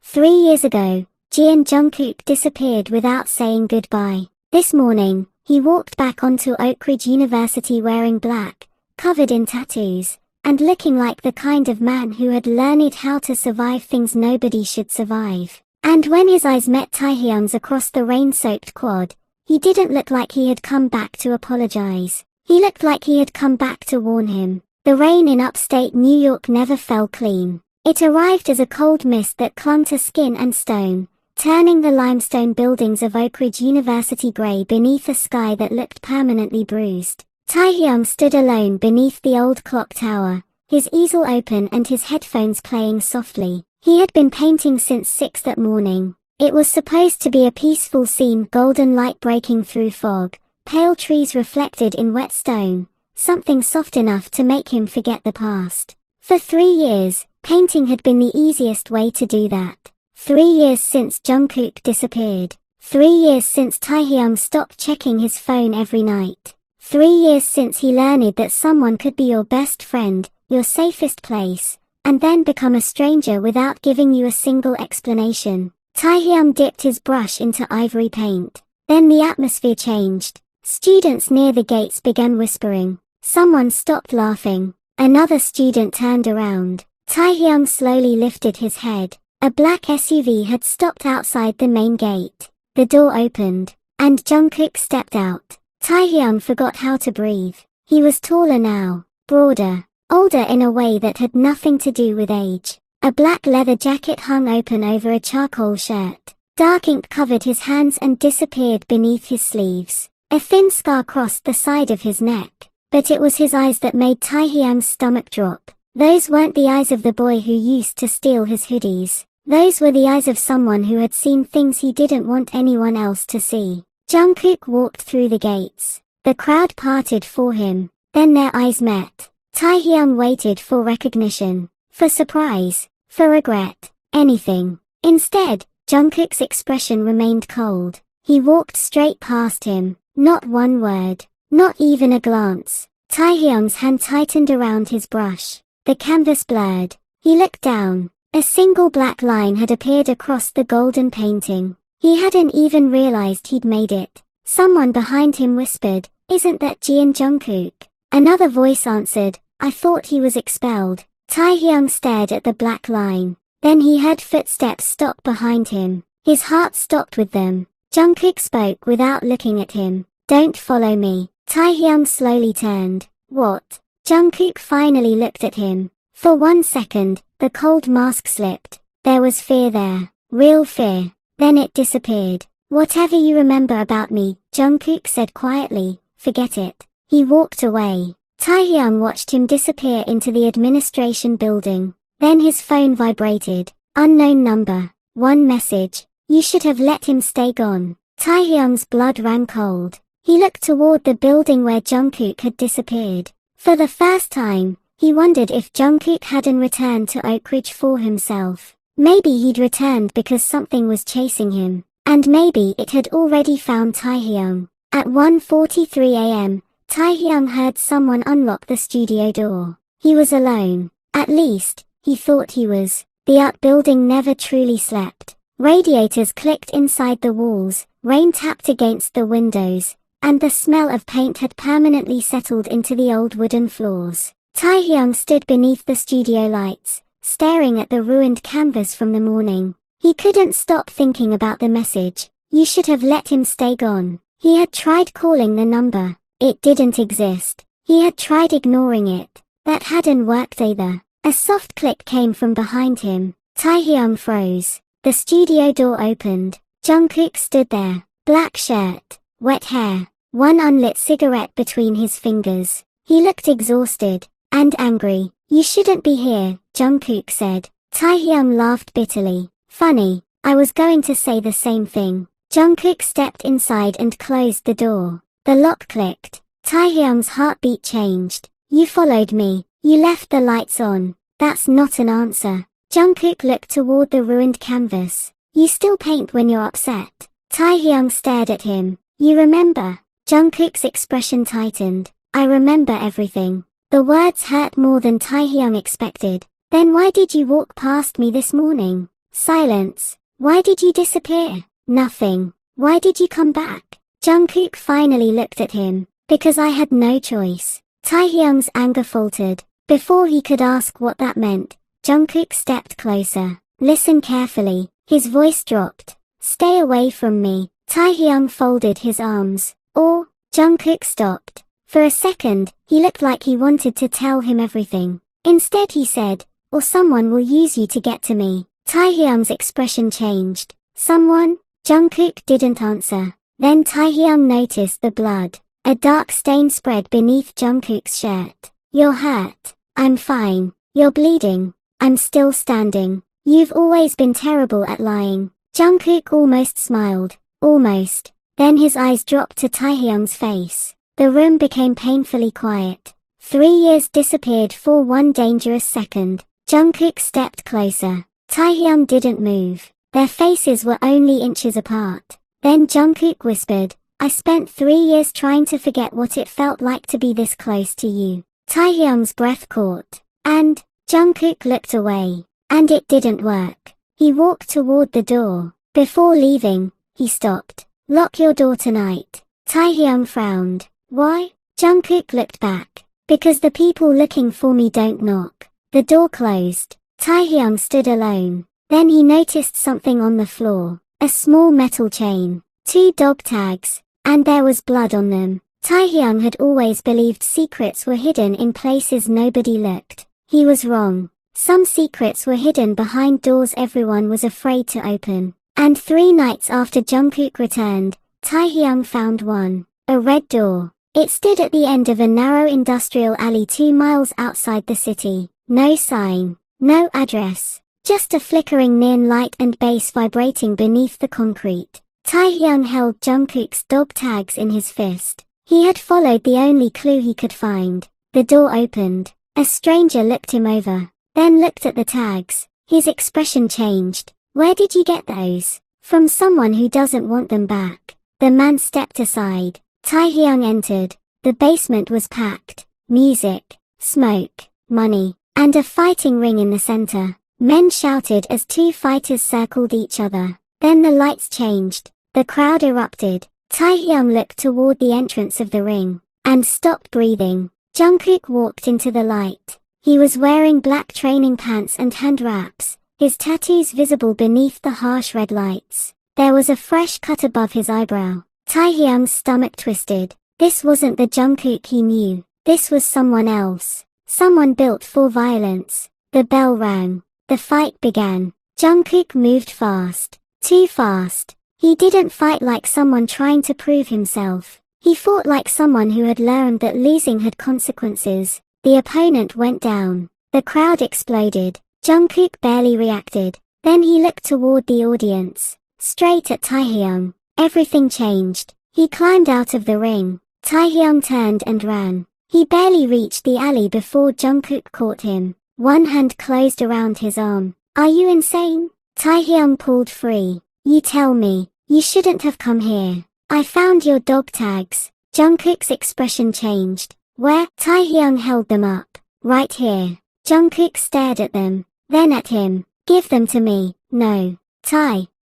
3 years ago, Jungkook disappeared without saying goodbye. This morning, he walked back onto Oak Ridge University wearing black, covered in tattoos, and looking like the kind of man who had learned how to survive things nobody should survive. And when his eyes met Taehyung's across the rain-soaked quad, he didn't look like he had come back to apologize. He looked like he had come back to warn him. The rain in upstate New York never fell clean. It arrived as a cold mist that clung to skin and stone, turning the limestone buildings of Oak Ridge University gray beneath a sky that looked permanently bruised. Taehyung stood alone beneath the old clock tower, his easel open and his headphones playing softly. He had been painting since 6 that morning. It was supposed to be a peaceful scene, golden light breaking through fog, pale trees reflected in wet stone, something soft enough to make him forget the past. For 3 years, painting had been the easiest way to do that. 3 years since Jungkook disappeared. 3 years since Taehyung stopped checking his phone every night. 3 years since he learned that someone could be your best friend, your safest place, and then become a stranger without giving you a single explanation. Taehyung dipped his brush into ivory paint. Then the atmosphere changed. Students near the gates began whispering. Someone stopped laughing. Another student turned around. Taehyung slowly lifted his head. A black SUV had stopped outside the main gate. The door opened, and Jungkook stepped out. Taehyung forgot how to breathe. He was taller now, broader, older in a way that had nothing to do with age. A black leather jacket hung open over a charcoal shirt. Dark ink covered his hands and disappeared beneath his sleeves. A thin scar crossed the side of his neck. But it was his eyes that made Taehyung's stomach drop. Those weren't the eyes of the boy who used to steal his hoodies. Those were the eyes of someone who had seen things he didn't want anyone else to see. Jungkook walked through the gates. The crowd parted for him. Then their eyes met. Taehyung waited for recognition, for surprise, for regret, anything. Instead, Jungkook's expression remained cold. He walked straight past him, not one word. Not even a glance. Taehyung's hand tightened around his brush. The canvas blurred. He looked down. A single black line had appeared across the golden painting. He hadn't even realized he'd made it. Someone behind him whispered, "Isn't that Jungkook?" Another voice answered, "I thought he was expelled." Taehyung stared at the black line. Then he heard footsteps stop behind him. His heart stopped with them. Jungkook spoke without looking at him. "Don't follow me." Taehyung slowly turned. "What?" Jungkook finally looked at him. For 1 second, the cold mask slipped. There was fear there. Real fear. Then it disappeared. "Whatever you remember about me," Jungkook said quietly, "forget it." He walked away. Taehyung watched him disappear into the administration building. Then his phone vibrated. Unknown number. One message. "You should have let him stay gone." Taehyung's blood ran cold. He looked toward the building where Jungkook had disappeared. For the first time, he wondered if Jungkook hadn't returned to Oak Ridge for himself. Maybe he'd returned because something was chasing him, and maybe it had already found Taehyung. At 1:43 a.m., Taehyung heard someone unlock the studio door. He was alone. At least, he thought he was. The art building never truly slept. Radiators clicked inside the walls, rain tapped against the windows, and the smell of paint had permanently settled into the old wooden floors. Taehyung stood beneath the studio lights, staring at the ruined canvas from the morning. He couldn't stop thinking about the message. You should have let him stay gone. He had tried calling the number. It didn't exist. He had tried ignoring it. That hadn't worked either. A soft click came from behind him. Taehyung froze. The studio door opened. Jungkook stood there. Black shirt, wet hair, one unlit cigarette between his fingers. He looked exhausted and angry. "You shouldn't be here," Jungkook said. Taehyung laughed bitterly. "Funny, I was going to say the same thing." Jungkook stepped inside and closed the door. The lock clicked. Taehyung's heartbeat changed. "You followed me. You left the lights on." "That's not an answer." Jungkook looked toward the ruined canvas. "You still paint when you're upset." Taehyung stared at him. "You remember?" Jungkook's expression tightened. "I remember everything." The words hurt more than Taehyung expected. "Then why did you walk past me this morning?" Silence. Why did you disappear? Nothing. Why did you come back? Jungkook finally looked at him. Because I had no choice. Taehyung's anger faltered. Before he could ask what that meant, Jungkook stepped closer. Listen carefully. His voice dropped. Stay away from me. Taehyung folded his arms. Or, Jungkook stopped. For a second, he looked like he wanted to tell him everything. Instead he said, or someone will use you to get to me. Taehyung's expression changed. Someone? Jungkook didn't answer. Then Taehyung noticed the blood. A dark stain spread beneath Jungkook's shirt. You're hurt. I'm fine. You're bleeding. I'm still standing. You've always been terrible at lying. Jungkook almost smiled. Almost. Then his eyes dropped to Taehyung's face. The room became painfully quiet. 3 years disappeared for one dangerous second. Jungkook stepped closer. Taehyung didn't move. Their faces were only inches apart. Then Jungkook whispered, I spent 3 years trying to forget what it felt like to be this close to you. Taehyung's breath caught. And, Jungkook looked away. And it didn't work. He walked toward the door. Before leaving, he stopped. Lock your door tonight. Taehyung frowned. Why? Jungkook looked back. Because the people looking for me don't knock. The door closed. Taehyung stood alone. Then he noticed something on the floor. A small metal chain. 2 dog tags. And there was blood on them. Taehyung had always believed secrets were hidden in places nobody looked. He was wrong. Some secrets were hidden behind doors everyone was afraid to open. And 3 nights after Jungkook returned, Taehyung found one. A red door. It stood at the end of a narrow industrial alley 2 miles outside the city. No sign. No address. Just a flickering neon light and bass vibrating beneath the concrete. Taehyung held Jungkook's dog tags in his fist. He had followed the only clue he could find. The door opened. A stranger looked him over. Then looked at the tags. His expression changed. Where did you get those? From someone who doesn't want them back. The man stepped aside. Taehyung entered. The basement was packed. Music, smoke, money, and a fighting ring in the center. Men shouted as 2 fighters circled each other. Then the lights changed. The crowd erupted. Taehyung looked toward the entrance of the ring. And stopped breathing. Jungkook walked into the light. He was wearing black training pants and hand wraps, his tattoos visible beneath the harsh red lights. There was a fresh cut above his eyebrow. Taehyung's stomach twisted. This wasn't the Jungkook he knew. This was someone else. Someone built for violence. The bell rang. The fight began. Jungkook moved fast. Too fast. He didn't fight like someone trying to prove himself. He fought like someone who had learned that losing had consequences. The opponent went down. The crowd exploded. Jungkook barely reacted. Then he looked toward the audience. Straight at Taehyung. Everything changed. He climbed out of the ring. Taehyung turned and ran. He barely reached the alley before Jungkook caught him. One hand closed around his arm. Are you insane? Taehyung pulled free. You tell me. You shouldn't have come here. I found your dog tags. Jungkook's expression changed. Where? Taehyung held them up. Right here. Jungkook stared at them. Then at him. Give them to me. No.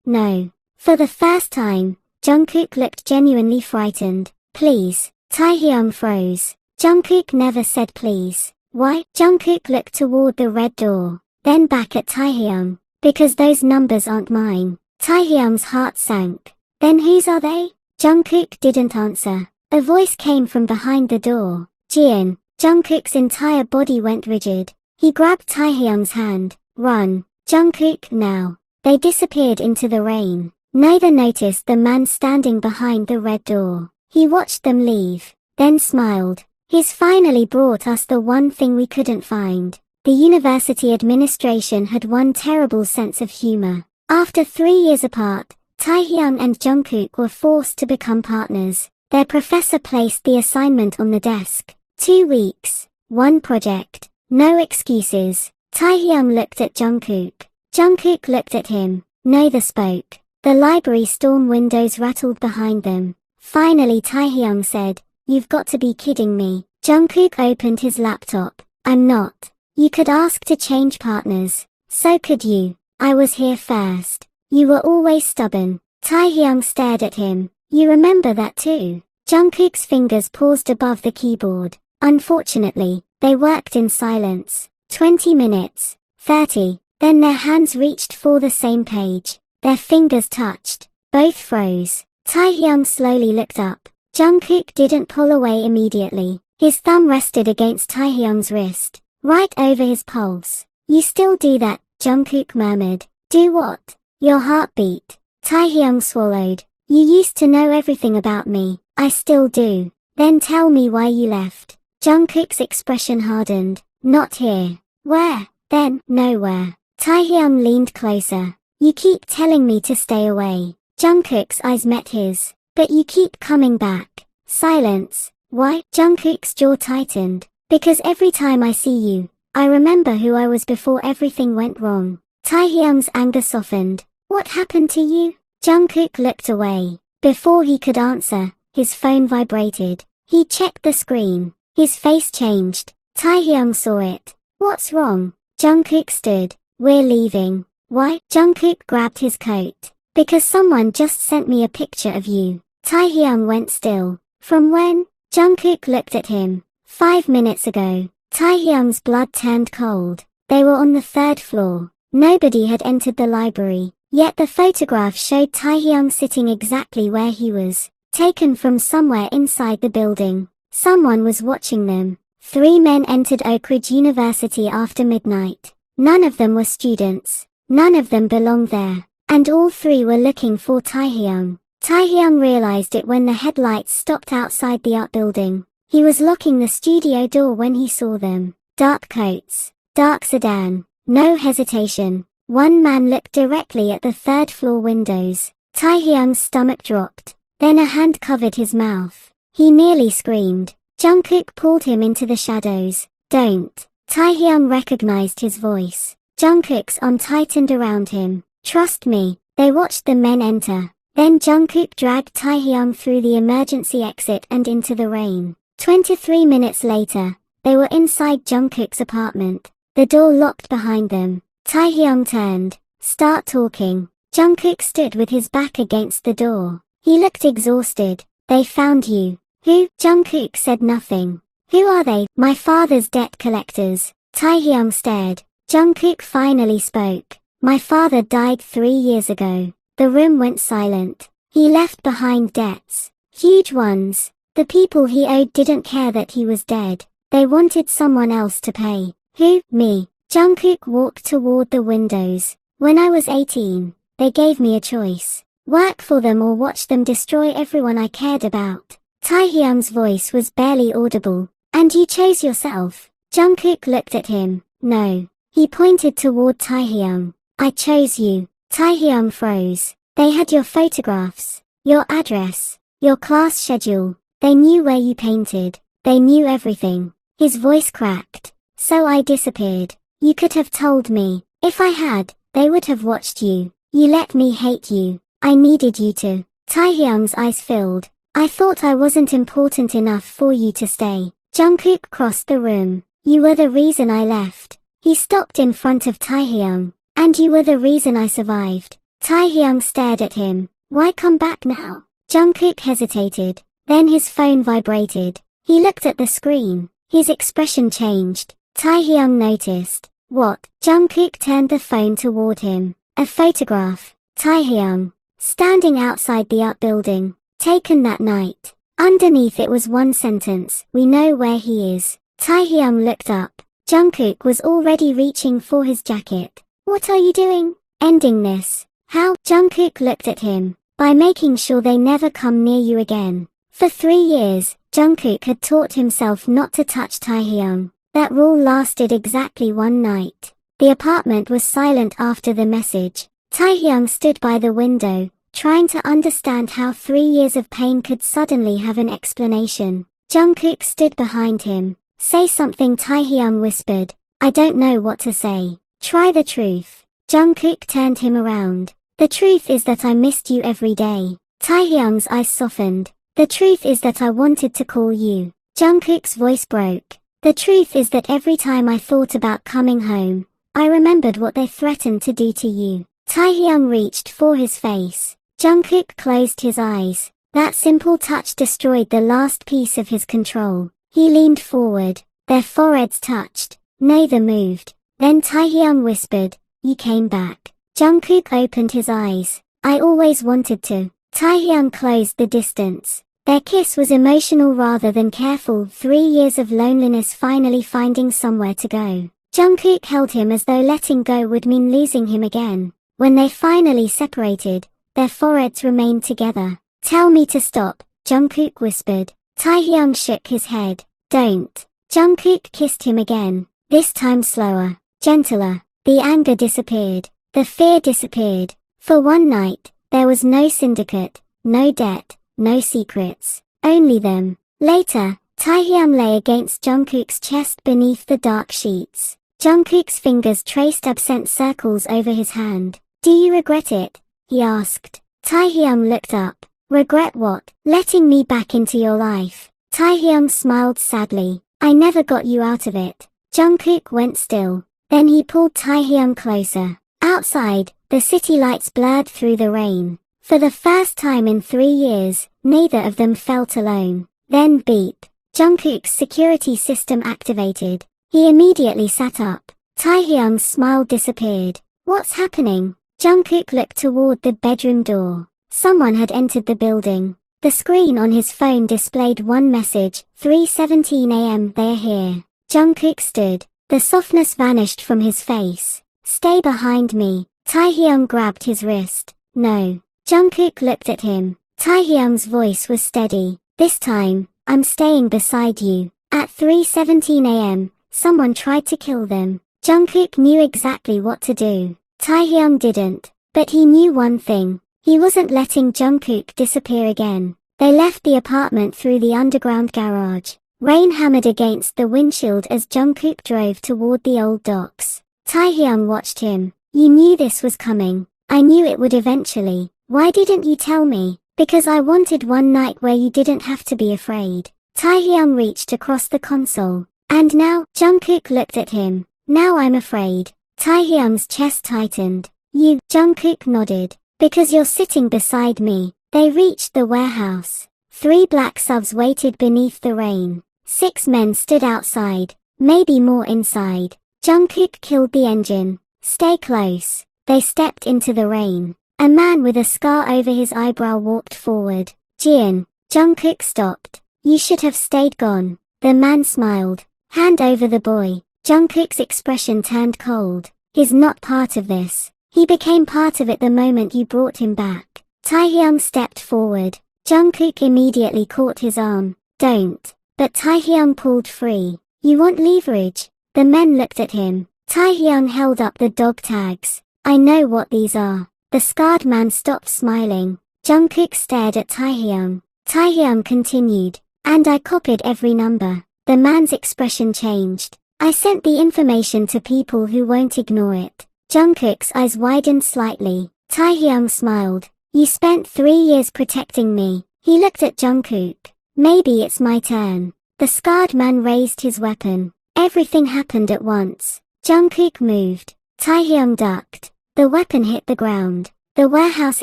No. For the first time, Jungkook looked genuinely frightened. Please. Taehyung froze. Jungkook never said please. Why? Jungkook looked toward the red door. Then back at Taehyung. Because those numbers aren't mine. Taehyung's heart sank. Then whose are they? Jungkook didn't answer. A voice came from behind the door. Jin. Jungkook's entire body went rigid. He grabbed Taehyung's hand. Run. Jungkook, now. They disappeared into the rain. Neither noticed the man standing behind the red door. He watched them leave. Then smiled. He's finally brought us the one thing we couldn't find. The university administration had one terrible sense of humor. After 3 years apart, Taehyung and Jungkook were forced to become partners. Their professor placed the assignment on the desk. 2 weeks. 1 project. No excuses. Taehyung looked at Jungkook. Jungkook looked at him. Neither spoke. The library storm windows rattled behind them. Finally Taehyung said, You've got to be kidding me. Jungkook opened his laptop. I'm not. You could ask to change partners. So could you. I was here first. You were always stubborn. Taehyung stared at him. You remember that too? Jungkook's fingers paused above the keyboard. Unfortunately, they worked in silence. 20 minutes. 30. Then their hands reached for the same page. Their fingers touched. Both froze. Taehyung slowly looked up. Jungkook didn't pull away immediately. His thumb rested against Taehyung's wrist, right over his pulse. You still do that, Jungkook murmured. Do what? Your heartbeat. Taehyung swallowed. You used to know everything about me. I still do. Then tell me why you left. Jungkook's expression hardened. Not here. Where? Then, nowhere. Taehyung leaned closer. You keep telling me to stay away. Jungkook's eyes met his. But you keep coming back. Silence. Why? Jungkook's jaw tightened. Because every time I see you, I remember who I was before everything went wrong. Taehyung's anger softened. What happened to you? Jungkook looked away. Before he could answer, his phone vibrated. He checked the screen. His face changed. Taehyung saw it. What's wrong? Jungkook stood. We're leaving. Why? Jungkook grabbed his coat. Because someone just sent me a picture of you. Taehyung went still. From when? Jungkook looked at him. 5 minutes ago. Taehyung's blood turned cold. They were on the 3rd floor. Nobody had entered the library. Yet the photograph showed Taehyung sitting exactly where he was. Taken from somewhere inside the building. Someone was watching them. 3 men entered Oak Ridge University after midnight. None of them were students. None of them belonged there. And all 3 were looking for Taehyung. Taehyung realized it when the headlights stopped outside the art building. He was locking the studio door when he saw them. Dark coats. Dark sedan. No hesitation. One man looked directly at the 3rd floor windows. Taehyung's stomach dropped. Then a hand covered his mouth. He nearly screamed. Jungkook pulled him into the shadows. Don't. Taehyung recognized his voice. Jungkook's arm tightened around him. Trust me. They watched the men enter. Then Jungkook dragged Taehyung through the emergency exit and into the rain. 23 minutes later, they were inside Jungkook's apartment. The door locked behind them. Taehyung turned. Start talking. Jungkook stood with his back against the door. He looked exhausted. They found you. Who? Jungkook said nothing. Who are they? My father's debt collectors. Taehyung stared. Jungkook finally spoke. My father died 3 years ago. The room went silent. He left behind debts. Huge ones. The people he owed didn't care that he was dead. They wanted someone else to pay. Who? Me. Jungkook walked toward the windows. When I was 18, they gave me a choice. Work for them or watch them destroy everyone I cared about. Taehyung's voice was barely audible. And you chose yourself. Jungkook looked at him. No. He pointed toward Taehyung. I chose you. Taehyung froze. They had your photographs, your address, your class schedule. They knew where you painted. They knew everything. His voice cracked. So I disappeared. You could have told me. If I had, they would have watched you. You let me hate you. I needed you to. Taehyung's eyes filled. I thought I wasn't important enough for you to stay. Jungkook crossed the room. You were the reason I left. He stopped in front of Taehyung. And you were the reason I survived. Taehyung stared at him. Why come back now? Jungkook hesitated. Then his phone vibrated. He looked at the screen. His expression changed. Taehyung noticed. What? Jungkook turned the phone toward him. A photograph. Taehyung. Standing outside the art building. Taken that night. Underneath it was one sentence. We know where he is. Taehyung looked up. Jungkook was already reaching for his jacket. What are you doing? Ending this. How? Jungkook looked at him. By making sure they never come near you again. For 3 years, Jungkook had taught himself not to touch Taehyung. That rule lasted exactly one night. The apartment was silent after the message. Taehyung stood by the window, trying to understand how 3 years of pain could suddenly have an explanation. Jungkook stood behind him. Say something, Taehyung whispered. I don't know what to say. Try the truth. Jungkook turned him around. The truth is that I missed you every day. Taehyung's eyes softened. The truth is that I wanted to call you. Jungkook's voice broke. The truth is that every time I thought about coming home, I remembered what they threatened to do to you. Taehyung reached for his face. Jungkook closed his eyes. That simple touch destroyed the last piece of his control. He leaned forward. Their foreheads touched. Neither moved. Then Taehyung whispered, "You came back." Jungkook opened his eyes. "I always wanted to." Taehyung closed the distance. Their kiss was emotional rather than careful. 3 years of loneliness finally finding somewhere to go. Jungkook held him as though letting go would mean losing him again. When they finally separated, their foreheads remained together. "Tell me to stop," Jungkook whispered. Taehyung shook his head. "Don't." Jungkook kissed him again, this time slower, gentler. The anger disappeared. The fear disappeared. For one night, there was no syndicate, no debt, no secrets. Only them. Later, Taehyung lay against Jungkook's chest beneath the dark sheets. Jungkook's fingers traced absent circles over his hand. "Do you regret it?" he asked. Taehyung looked up. "Regret what?" "Letting me back into your life." Taehyung smiled sadly. "I never got you out of it." Jungkook went still. Then he pulled Taehyung closer. Outside, the city lights blurred through the rain. For the first time in 3 years, neither of them felt alone. Then beep. Jungkook's security system activated. He immediately sat up. Taehyung's smile disappeared. "What's happening?" Jungkook looked toward the bedroom door. Someone had entered the building. The screen on his phone displayed one message, 3:17 a.m. "They're here." Jungkook stood. The softness vanished from his face. "Stay behind me." Taehyung grabbed his wrist. "No." Jungkook looked at him. Taehyung's voice was steady. "This time, I'm staying beside you." At 3:17 a.m., someone tried to kill them. Jungkook knew exactly what to do. Taehyung didn't. But he knew one thing. He wasn't letting Jungkook disappear again. They left the apartment through the underground garage. Rain hammered against the windshield as Jungkook drove toward the old docks. Taehyung watched him. "You knew this was coming." "I knew it would eventually." "Why didn't you tell me?" "Because I wanted one night where you didn't have to be afraid." Taehyung reached across the console. "And now?" Jungkook looked at him. "Now I'm afraid." Taehyung's chest tightened. "You?" Jungkook nodded. "Because you're sitting beside me." They reached the warehouse. 3 black subs waited beneath the rain. 6 men stood outside, maybe more inside. Jungkook killed the engine. "Stay close." They stepped into the rain. A man with a scar over his eyebrow walked forward. "Jian." Jungkook stopped. "You should have stayed gone." The man smiled. "Hand over the boy." Jungkook's expression turned cold. "He's not part of this. He became part of it the moment you brought him back." Taehyung stepped forward. Jungkook immediately caught his arm. "Don't." But Taehyung pulled free. "You want leverage?" The men looked at him. Taehyung held up the dog tags. "I know what these are." The scarred man stopped smiling. Jungkook stared at Taehyung. Taehyung continued. "And I copied every number." The man's expression changed. "I sent the information to people who won't ignore it." Jungkook's eyes widened slightly. Taehyung smiled. "You spent 3 years protecting me." He looked at Jungkook. "Maybe it's my turn." The scarred man raised his weapon. Everything happened at once. Jungkook moved. Taehyung ducked. The weapon hit the ground. The warehouse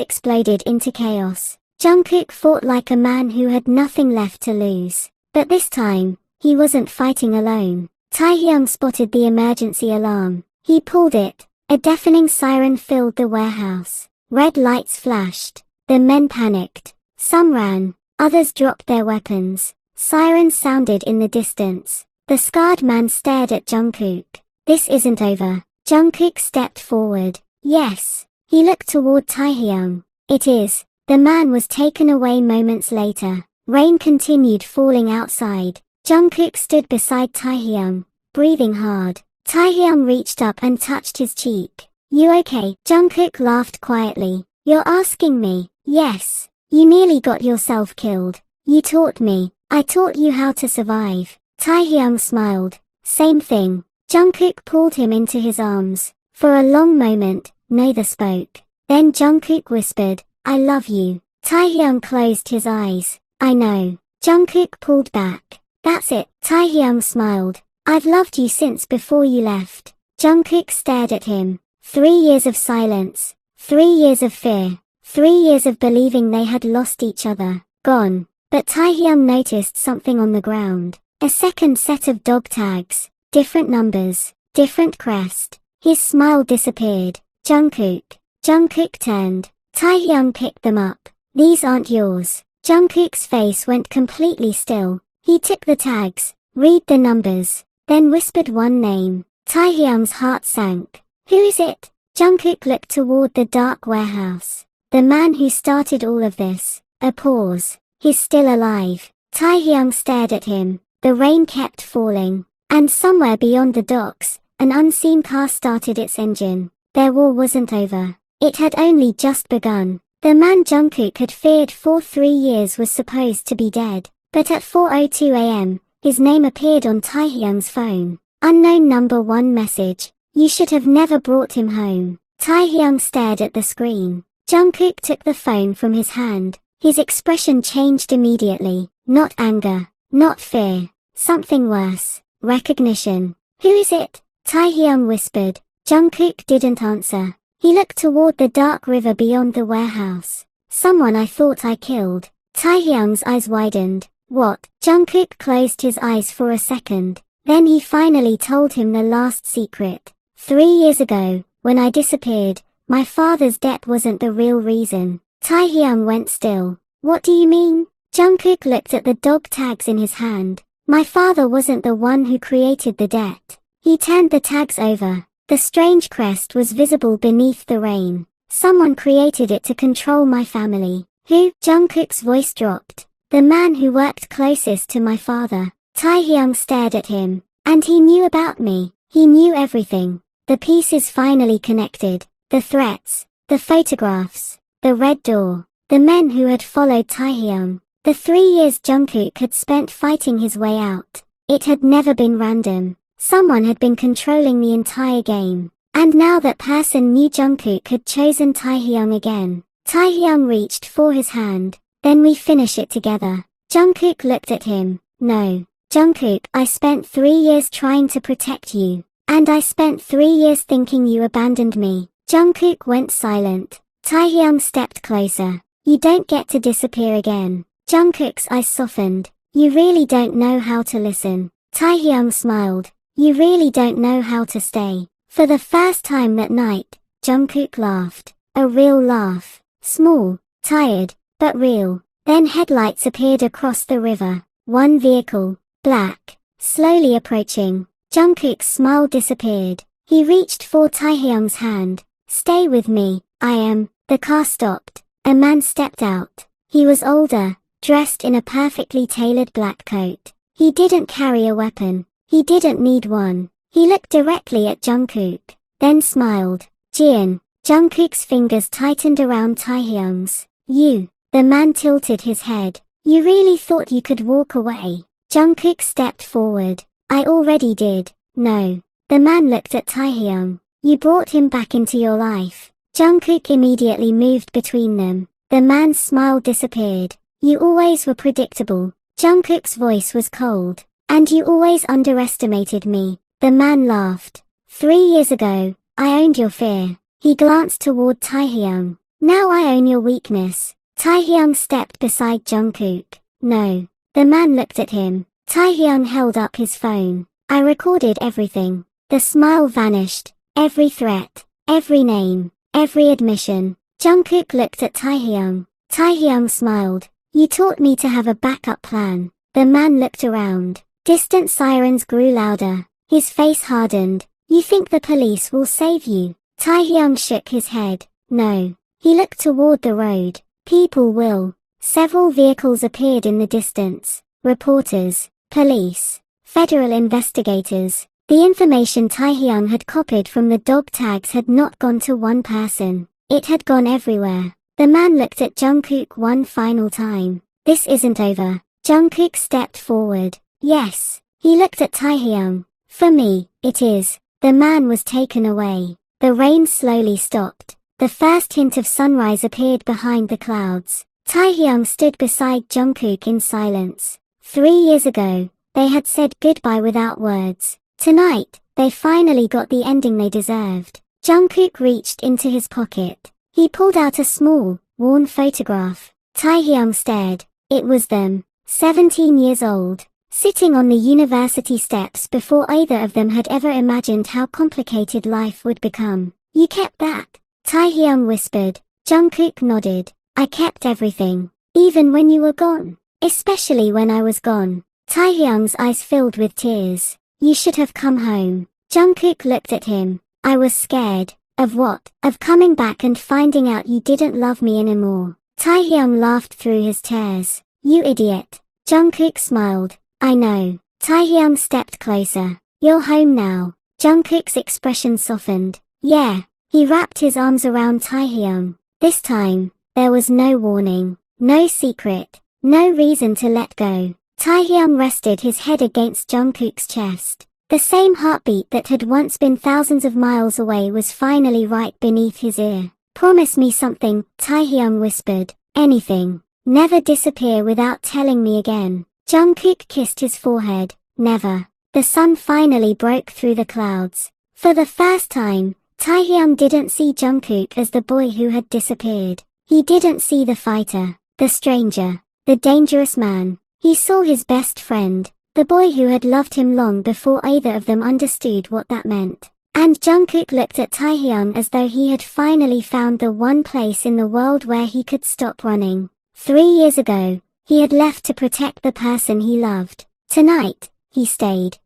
exploded into chaos. Jungkook fought like a man who had nothing left to lose. But this time, he wasn't fighting alone. Taehyung spotted the emergency alarm. He pulled it. A deafening siren filled the warehouse. Red lights flashed. The men panicked. Some ran. Others dropped their weapons. Sirens sounded in the distance. The scarred man stared at Jungkook. "This isn't over." Jungkook stepped forward. "Yes." He looked toward Taehyung. "It is." The man was taken away moments later. Rain continued falling outside. Jungkook stood beside Taehyung, breathing hard. Taehyung reached up and touched his cheek. "You okay?" Jungkook laughed quietly. "You're asking me?" "Yes. You nearly got yourself killed. You taught me. I taught you how to survive." Taehyung smiled. "Same thing." Jungkook pulled him into his arms. For a long moment, neither spoke. Then Jungkook whispered, "I love you." Taehyung closed his eyes. "I know." Jungkook pulled back. "That's it." Taehyung smiled. "I've loved you since before you left." Jungkook stared at him. 3 years of silence. 3 years of fear. 3 years of believing they had lost each other. Gone. But Taehyung noticed something on the ground. A second set of dog tags. Different numbers. Different crest. His smile disappeared. Jungkook. Jungkook turned. Taehyung picked them up. These aren't yours. Jungkook's face went completely still. He took the tags, read the numbers, then whispered one name. Taehyung's heart sank. Who is it? Jungkook looked toward the dark warehouse. The man who started all of this. A pause. He's still alive. Taehyung stared at him. The rain kept falling. And somewhere beyond the docks, an unseen car started its engine. Their war wasn't over. It had only just begun. The man Jungkook had feared for 3 years was supposed to be dead. But at 4:02 a.m., his name appeared on Taehyung's phone. Unknown number 1 message. You should have never brought him home. Taehyung stared at the screen. Jungkook took the phone from his hand. His expression changed immediately. Not anger. Not fear. Something worse. Recognition. Who is it? Taehyung whispered. Jungkook didn't answer. He looked toward the dark river beyond the warehouse. Someone I thought I killed. Taehyung's eyes widened. What? Jungkook closed his eyes for a second. Then he finally told him the last secret. 3 years ago, when I disappeared, my father's death wasn't the real reason. Taehyung went still. What do you mean? Jungkook looked at the dog tags in his hand. My father wasn't the one who created the debt. He turned the tags over. The strange crest was visible beneath the rain. Someone created it to control my family. Who? Jungkook's voice dropped. The man who worked closest to my father. Taehyung stared at him. And he knew about me. He knew everything. The pieces finally connected. The threats. The photographs. The red door. The men who had followed Taehyung. The 3 years Jungkook had spent fighting his way out. It had never been random. Someone had been controlling the entire game. And now that person knew Jungkook had chosen Taehyung again. Taehyung reached for his hand. Then we finish it together. Jungkook looked at him. No. Jungkook, I spent 3 years trying to protect you. And I spent 3 years thinking you abandoned me. Jungkook went silent. Taehyung stepped closer. You don't get to disappear again. Jungkook's eyes softened. You really don't know how to listen. Taehyung smiled. You really don't know how to stay. For the first time that night, Jungkook laughed. A real laugh. Small, tired, but real. Then headlights appeared across the river. One vehicle, black, slowly approaching. Jungkook's smile disappeared. He reached for Taehyung's hand. Stay with me, I am. The car stopped. A man stepped out. He was older, dressed in a perfectly tailored black coat. He didn't carry a weapon. He didn't need one. He looked directly at Jungkook, then smiled. Jian. Jungkook's fingers tightened around Taehyung's. You. The man tilted his head. You really thought you could walk away? Jungkook stepped forward. I already did. No. The man looked at Taehyung. You brought him back into your life. Jungkook immediately moved between them. The man's smile disappeared. You always were predictable. Jungkook's voice was cold. And you always underestimated me. The man laughed. 3 years ago, I owned your fear. He glanced toward Taehyung. Now I own your weakness. Taehyung stepped beside Jungkook. No. The man looked at him. Taehyung held up his phone. I recorded everything. The smile vanished. Every threat. Every name. Every admission. Jungkook looked at Taehyung. Taehyung smiled. You taught me to have a backup plan. The man looked around. Distant sirens grew louder. His face hardened. You think the police will save you? Taehyung shook his head. No. He looked toward the road. People will. Several vehicles appeared in the distance. Reporters, police, federal investigators. The information Taehyung had copied from the dog tags had not gone to one person. It had gone everywhere. The man looked at Jungkook one final time. This isn't over. Jungkook stepped forward. Yes. He looked at Taehyung. For me, it is. The man was taken away. The rain slowly stopped. The first hint of sunrise appeared behind the clouds. Taehyung stood beside Jungkook in silence. 3 years ago, they had said goodbye without words. Tonight, They finally got the ending they deserved. Jungkook reached into his pocket. He pulled out a small, worn photograph. Taehyung stared. It was them, 17 years old, sitting on the university steps before either of them had ever imagined how complicated life would become. You kept that? Taehyung whispered. Jungkook nodded. I kept everything. Even when you were gone. Especially when I was gone. Taehyung's eyes filled with tears. You should have come home. Jungkook looked at him. I was scared. Of what? Of coming back and finding out you didn't love me anymore. Taehyung laughed through his tears. You idiot. Jungkook smiled. I know. Taehyung stepped closer. You're home now. Jungkook's expression softened. Yeah. He wrapped his arms around Taehyung. This time, there was no warning, no secret, no reason to let go. Taehyung rested his head against Jungkook's chest. The same heartbeat that had once been thousands of miles away was finally right beneath his ear. Promise me something, Taehyung whispered. Anything. Never disappear without telling me again. Jungkook kissed his forehead. Never. The sun finally broke through the clouds. For the first time, Taehyung didn't see Jungkook as the boy who had disappeared. He didn't see the fighter, the stranger, the dangerous man. He saw his best friend, the boy who had loved him long before either of them understood what that meant. And Jungkook looked at Taehyung as though he had finally found the one place in the world where he could stop running. 3 years ago, he had left to protect the person he loved. Tonight, he stayed.